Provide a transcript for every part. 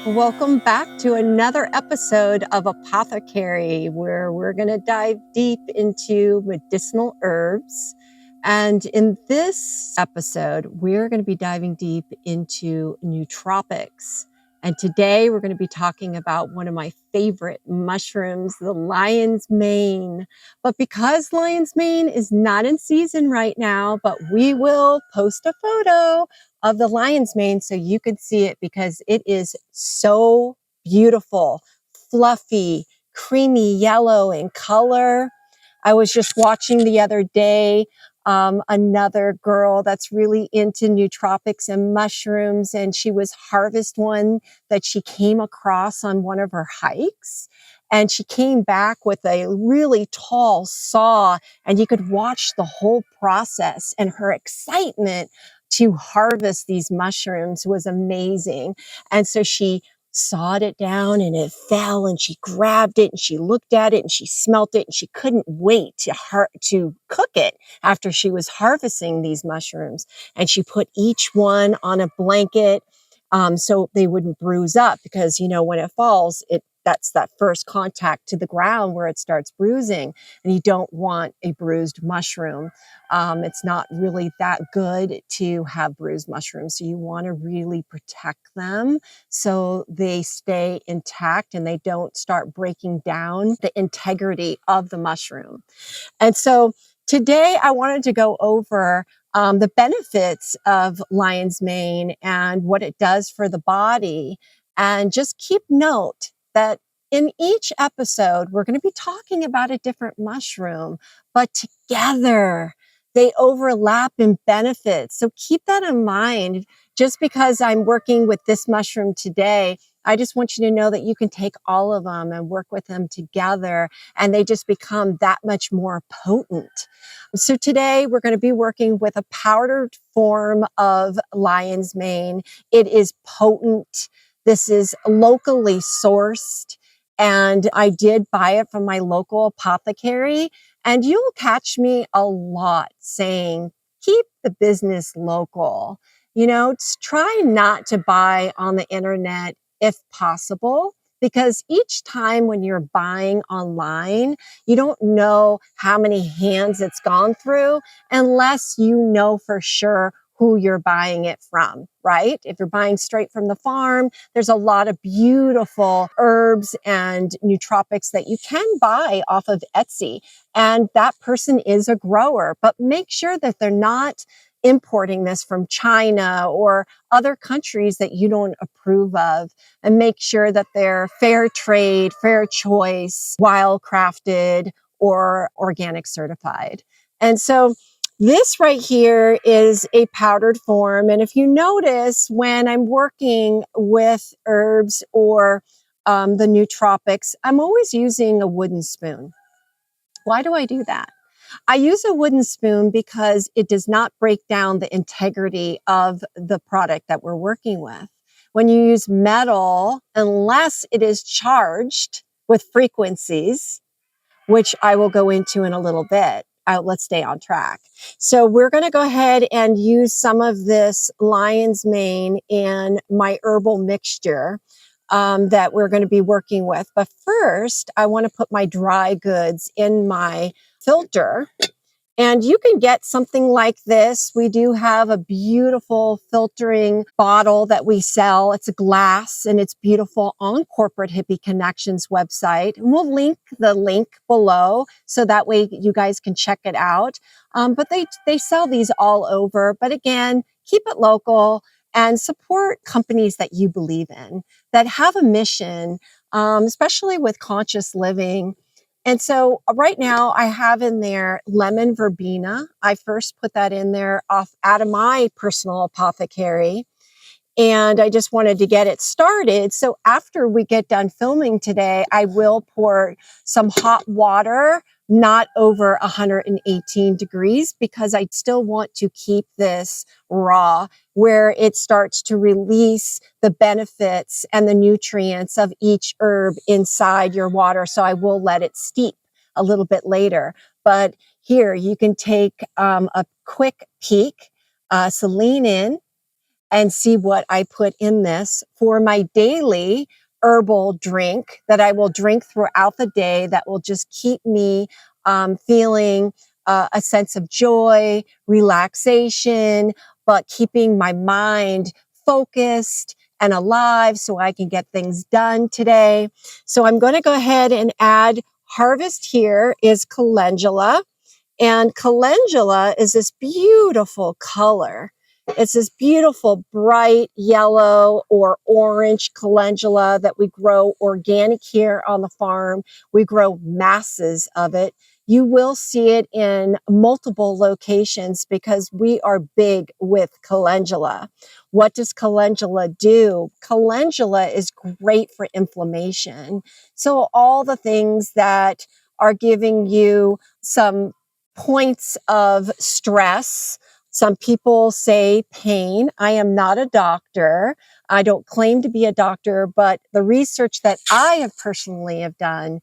Welcome back to another episode of ApotheKerry, where we're going to dive deep into medicinal herbs. And in this episode, we're going to be diving deep into nootropics. And today we're going to be talking about one of my favorite mushrooms, the lion's mane. But because lion's mane is not in season right now, but we will post a photo of the lion's mane so you could see it because it is so beautiful, fluffy, creamy yellow in color. I was just watching the other day another girl that's really into nootropics and mushrooms, and she was harvest one that she came across on one of her hikes. And she came back with a really tall saw, and you could watch the whole process, and her excitement to harvest these mushrooms was amazing. And so she sawed it down and it fell, and she grabbed it and she looked at it and she smelt it, and she couldn't wait to cook it after she was harvesting these mushrooms. And she put each one on a blanket so they wouldn't bruise up, because when it falls, that's that first contact to the ground where it starts bruising, and you don't want a bruised mushroom. It's not really that good to have bruised mushrooms. So you want to really protect them so they stay intact and they don't start breaking down the integrity of the mushroom. And so today I wanted to go over the benefits of lion's mane and what it does for the body. And just keep note that in each episode, we're going to be talking about a different mushroom, but together they overlap in benefits. So keep that in mind. Just because I'm working with this mushroom today, I just want you to know that you can take all of them and work with them together, and they just become that much more potent. So today we're going to be working with a powdered form of lion's mane. It is potent. This is locally sourced, and I did buy it from my local ApotheKerry. And you'll catch me a lot saying, keep the business local. Try not to buy on the internet if possible, because each time when you're buying online, you don't know how many hands it's gone through unless you know for sure who you're buying it from, right? If you're buying straight from the farm, there's a lot of beautiful herbs and nootropics that you can buy off of Etsy. And that person is a grower, but make sure that they're not importing this from China or other countries that you don't approve of, and make sure that they're fair trade, fair choice, wild crafted, or organic certified. And so this right here is a powdered form. And if you notice, when I'm working with herbs or the nootropics, I'm always using a wooden spoon. Why do I do that? I use a wooden spoon because it does not break down the integrity of the product that we're working with. When you use metal, unless it is charged with frequencies, which I will go into in a little bit, let's stay on track. So we're going to go ahead and use some of this lion's mane in my herbal mixture that we're going to be working with. But first, I want to put my dry goods in my filter. And you can get something like this. We do have a beautiful filtering bottle that we sell. It's a glass and it's beautiful on Corporate Hippie Connections website. And we'll link the link below so that way you guys can check it out. But they sell these all over. But again, keep it local and support companies that you believe in, that have a mission, especially with conscious living. And so right now I have in there lemon verbena. I first put that in there out of my personal ApotheKerry. And I just wanted to get it started. So after we get done filming today, I will pour some hot water, not over 118 degrees, because I still want to keep this raw, where it starts to release the benefits and the nutrients of each herb inside your water. So I will let it steep a little bit later. But here you can take a quick peek. So lean in and see what I put in this for my daily herbal drink that I will drink throughout the day that will just keep me feeling a sense of joy, relaxation, but keeping my mind focused and alive so I can get things done today. So I'm going to go ahead and add harvest here is calendula. And calendula is this beautiful color. It's this beautiful bright yellow or orange calendula that we grow organic here on the farm. We grow masses of it. You will see it in multiple locations because we are big with calendula. What does calendula do? Calendula is great for inflammation. So all the things that are giving you some points of stress. Some people say pain. I am not a doctor. I don't claim to be a doctor, but the research that I have personally have done,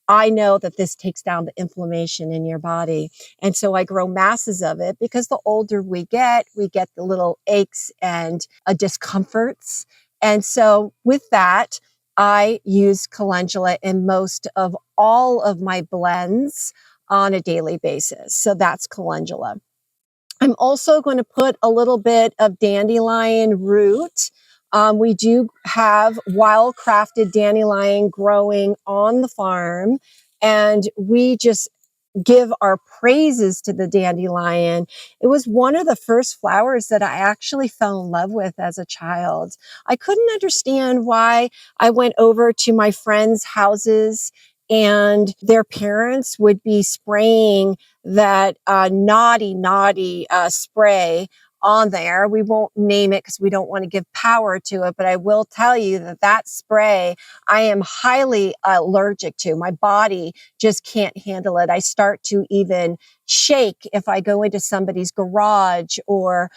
I know that this takes down the inflammation in your body. And so I grow masses of it because the older we get the little aches and discomforts. And so with that, I use calendula in most of all of my blends on a daily basis. So that's calendula. I'm also going to put a little bit of dandelion root. We do have wild crafted dandelion growing on the farm, and we just give our praises to the dandelion. It was one of the first flowers that I actually fell in love with as a child. I couldn't understand why I went over to my friends' houses and their parents would be spraying that naughty spray on there. We won't name it because we don't want to give power to it, but I will tell you that that spray I am highly allergic to. My body just can't handle it. I start to even shake if I go into somebody's garage or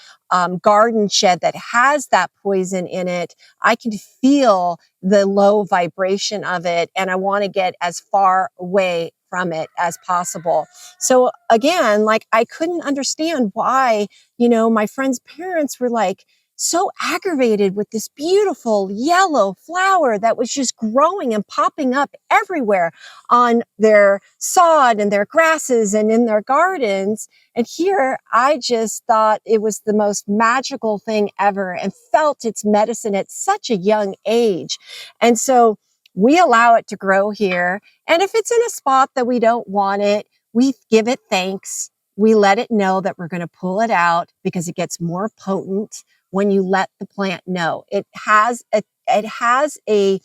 garden shed that has that poison in it. I can feel the low vibration of it, and I want to get as far away from it as possible. So again, like I couldn't understand why, my friend's parents were like so aggravated with this beautiful yellow flower that was just growing and popping up everywhere on their sod and their grasses and in their gardens. And here I just thought it was the most magical thing ever and felt its medicine at such a young age. And so we allow it to grow here. And if it's in a spot that we don't want it, we give it thanks. We let it know that we're going to pull it out because it gets more potent when you let the plant know. It has a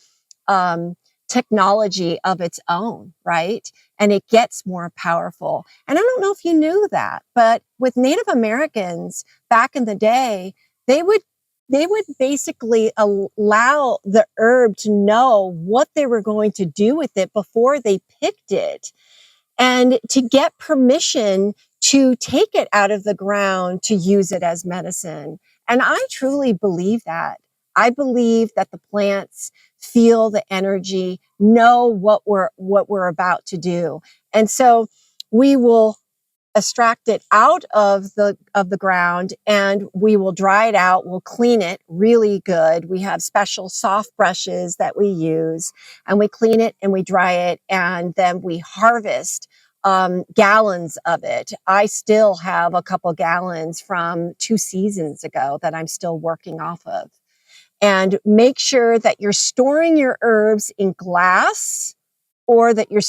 technology of its own, right? And it gets more powerful. And I don't know if you knew that, but with Native Americans back in the day, they would basically allow the herb to know what they were going to do with it before they picked it, and to get permission to take it out of the ground to use it as medicine. And I truly believe that. I believe that the plants feel the energy, know what we're about to do. And so we will extract it out of the ground, and we will dry it out. We'll clean it really good. We have special soft brushes that we use, and we clean it and we dry it, and then we harvest gallons of it. I still have a couple gallons from 2 seasons ago that I'm still working off of. And make sure that you're storing your herbs in glass, or that you're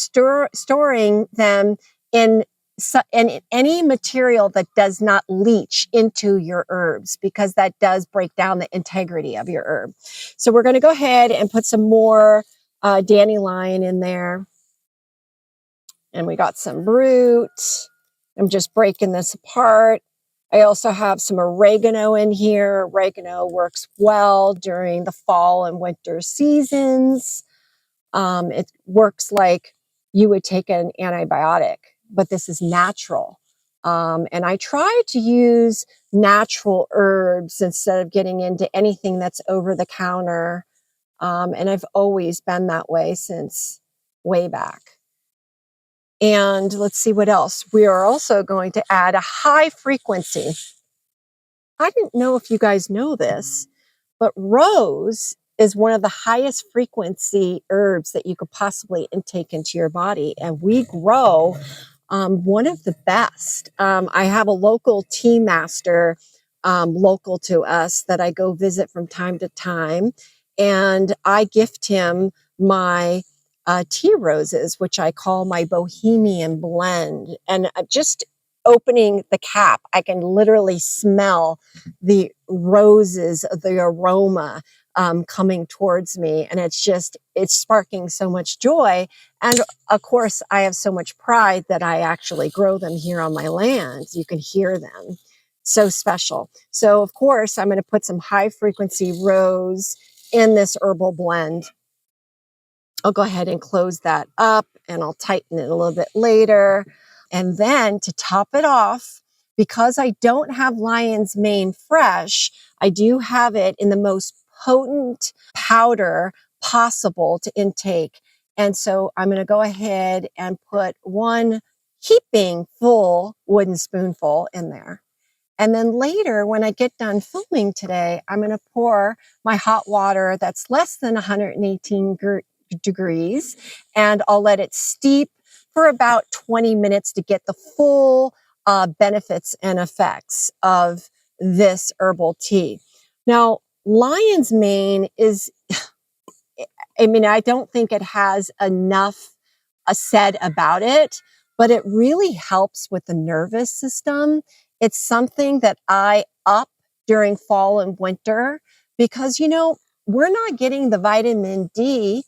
storing them in any material that does not leach into your herbs, because that does break down the integrity of your herb. So we're going to go ahead and put some more dandelion in there. And we got some root. I'm just breaking this apart. I also have some oregano in here. Oregano works well during the fall and winter seasons. It works like you would take an antibiotic, but this is natural. And I try to use natural herbs instead of getting into anything that's over the counter. And I've always been that way since way back. And let's see what else. We are also going to add a high frequency I didn't know if you guys know this, but rose is one of the highest frequency herbs that you could possibly intake into your body. And we grow one of the best. I have a local tea master local to us that I go visit from time to time. And I gift him my tea roses, which I call my bohemian blend. And just opening the cap, I can literally smell the roses, the aroma coming towards me. And it's sparking so much joy. And of course, I have so much pride that I actually grow them here on my land. You can hear them. So special. So, of course, I'm going to put some high frequency rose in this herbal blend. I'll go ahead and close that up and I'll tighten it a little bit later. And then to top it off, because I don't have lion's mane fresh, I do have it in the most potent powder possible to intake. And so I'm going to go ahead and put one heaping full wooden spoonful in there. And then later, when I get done filming today, I'm going to pour my hot water that's less than 118 degrees, and I'll let it steep for about 20 minutes to get the full benefits and effects of this herbal tea. Now, lion's mane is, I don't think it has enough said about it, but it really helps with the nervous system. It's something that I up during fall and winter because, we're not getting the vitamin D,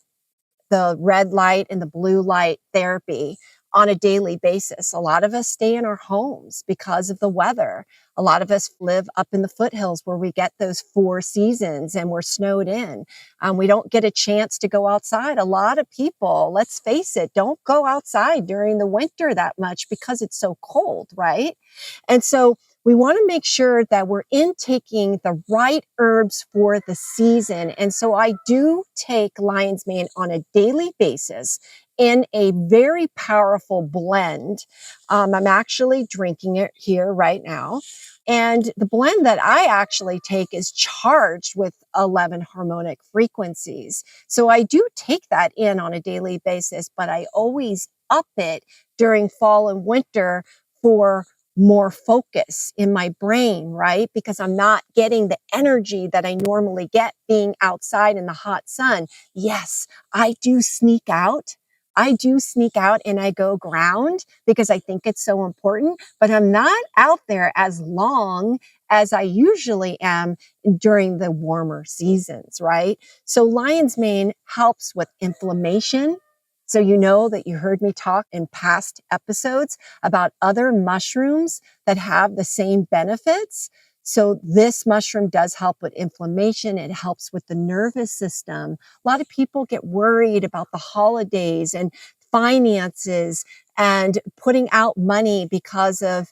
the red light and the blue light therapy on a daily basis. A lot of us stay in our homes because of the weather. A lot of us live up in the foothills where we get those 4 seasons and we're snowed in. We don't get a chance to go outside. A lot of people, let's face it, don't go outside during the winter that much because it's so cold, right? And so we want to make sure that we're intaking the right herbs for the season. And so I do take lion's mane on a daily basis in a very powerful blend. I'm actually drinking it here right now. And the blend that I actually take is charged with 11 harmonic frequencies. So I do take that in on a daily basis, but I always up it during fall and winter for more focus in my brain, right? Because I'm not getting the energy that I normally get being outside in the hot sun. Yes, I do sneak out. I do sneak out and I go ground because I think it's so important, but I'm not out there as long as I usually am during the warmer seasons, right? So lion's mane helps with inflammation. So you know that you heard me talk in past episodes about other mushrooms that have the same benefits. So this mushroom does help with inflammation. It helps with the nervous system. A lot of people get worried about the holidays and finances and putting out money because of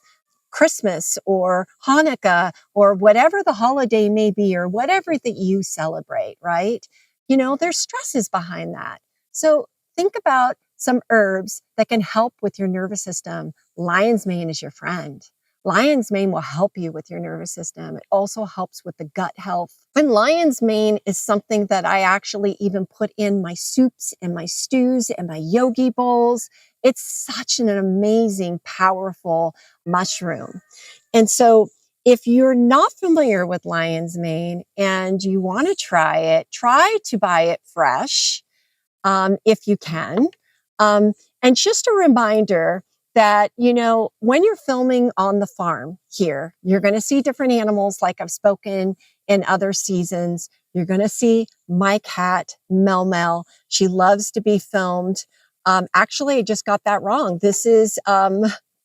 Christmas or Hanukkah or whatever the holiday may be or whatever that you celebrate, right? There's stresses behind that. So think about some herbs that can help with your nervous system. Lion's mane is your friend. Lion's mane will help you with your nervous system. It also helps with the gut health. And lion's mane is something that I actually even put in my soups and my stews and my yogi bowls. It's such an amazing, powerful mushroom. And so if you're not familiar with lion's mane and you want to try to buy it fresh if you can. And just a reminder that, when you're filming on the farm here, you're going to see different animals like I've spoken in other seasons. You're going to see my cat, Mel Mel. She loves to be filmed. Actually, I just got that wrong. This is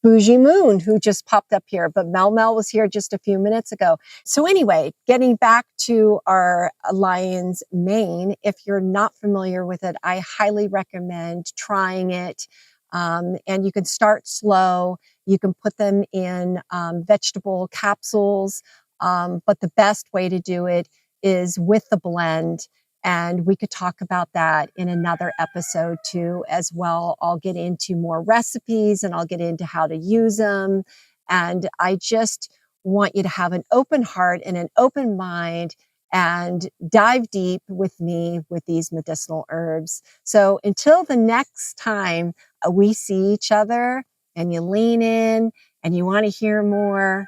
Bougie Moon who just popped up here, but Mel Mel was here just a few minutes ago. So anyway, getting back to our lion's mane, if you're not familiar with it, I highly recommend trying it. And you can start slow. You can put them in vegetable capsules. But the best way to do it is with the blend. And we could talk about that in another episode too, as well. I'll get into more recipes and I'll get into how to use them. And I just want you to have an open heart and an open mind and dive deep with me with these medicinal herbs. So until the next time we see each other and you lean in and you want to hear more,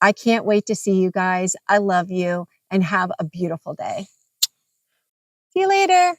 I can't wait to see you guys. I love you and have a beautiful day. See you later.